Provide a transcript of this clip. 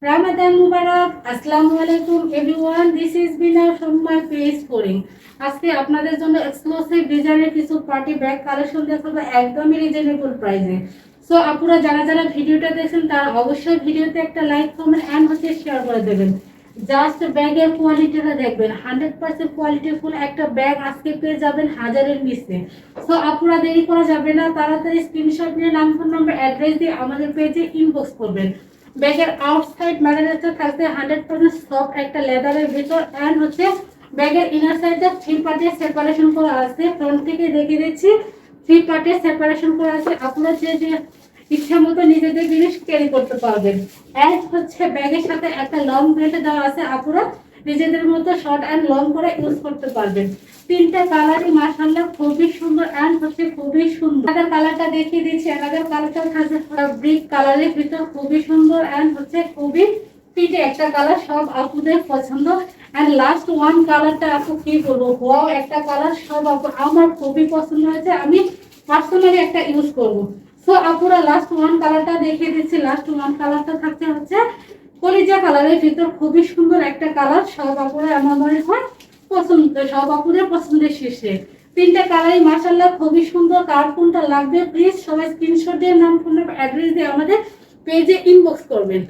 Ramadan Mubarak. Assalamu alaikum everyone. This is Bina from my page Pouring. আজকে আপনাদের জন্য exclusive ডিজাইনের কিছু পার্টি ব্যাগ কালেকশন দেখাবো একদমই রিজনেবল প্রাইসে। সো আপনারা যারা যারা ভিডিওটা দেখছেন তারা অবশ্যই ভিডিওতে একটা লাইক কমেন্ট এন্ড শেয়ার করে দেবেন। জাস্ট ব্যাগের কোয়ালিটিটা দেখবেন, 100% কোয়ালিটিফুল একটা ব্যাগ আজকে পেয়ে যাবেন হাজারের নিচে। সো আপনারা দেরি করা যাবে না, তাড়াতাড়ি স্ক্রিনশট নিয়ে নাম ফোন নাম্বার অ্যাড্রেস দিয়ে আমাদের পেজে ইনবক্স করবেন। ব্যাগের আউটসাইড ম্যাটেরিয়ালটা থাকবে 100% সফট একটা লেদারের ভিতর এন্ড ব্যাগের ইনার সাইডে 3 পার্টে সেপারেশন করা আছে। ফ্রন্ট থেকে দেখিয়ে দিচ্ছি 3 পার্টে সেপারেশন করা আছে। আপনারা যে ইচ্ছা মতো নিজেদের জিনিস ক্যারি করতে পারবেন। এন্ড ব্যাগের সাথে একটা লং বেল্ট দেওয়া আছে, আপনারা নিজেদের মতো শর্ট এন্ড লং করে ইউজ করতে পারবেন। তিনটা কালারই মাশাআল্লাহ খুবই সুন্দর এন্ড খুবই সুন্দর। কালারটা দেখিয়ে দিচ্ছি। আমাদের কালারটা থাকবে ব্রিক কালারের ভিতর, খুবই সুন্দর এন্ড খুবই ফিটে একটা কালার, সব আপুদের পছন্দ। এন্ড লাস্ট ওয়ান কালারটা আপু কি বলবো, ওয়াও একটা কালার, সব আপু আমার খুবই পছন্দ হয়েছে, আমি পার্সোনালি একটা ইউজ করবো। সো আপুরা লাস্ট ওয়ান কালারটা দেখিয়ে দিচ্ছি। লাস্ট ওয়ান কালারটা থাকছে কলিজা কালারের ভিতর, খুবই সুন্দর একটা কালার, সব আপুরা আমার মনে হয় পছন্দ, সব আপুদের পছন্দের শীর্ষে। তিনটা কালারই মাশাআল্লাহ খুবই সুন্দর। কার কোনটা লাগবে প্লিজ সবাই স্ক্রিনশট দিয়ে নাম ফোন নাম্বার অ্যাড্রেস দিয়ে আমাদের পেজে ইনবক্স করবেন।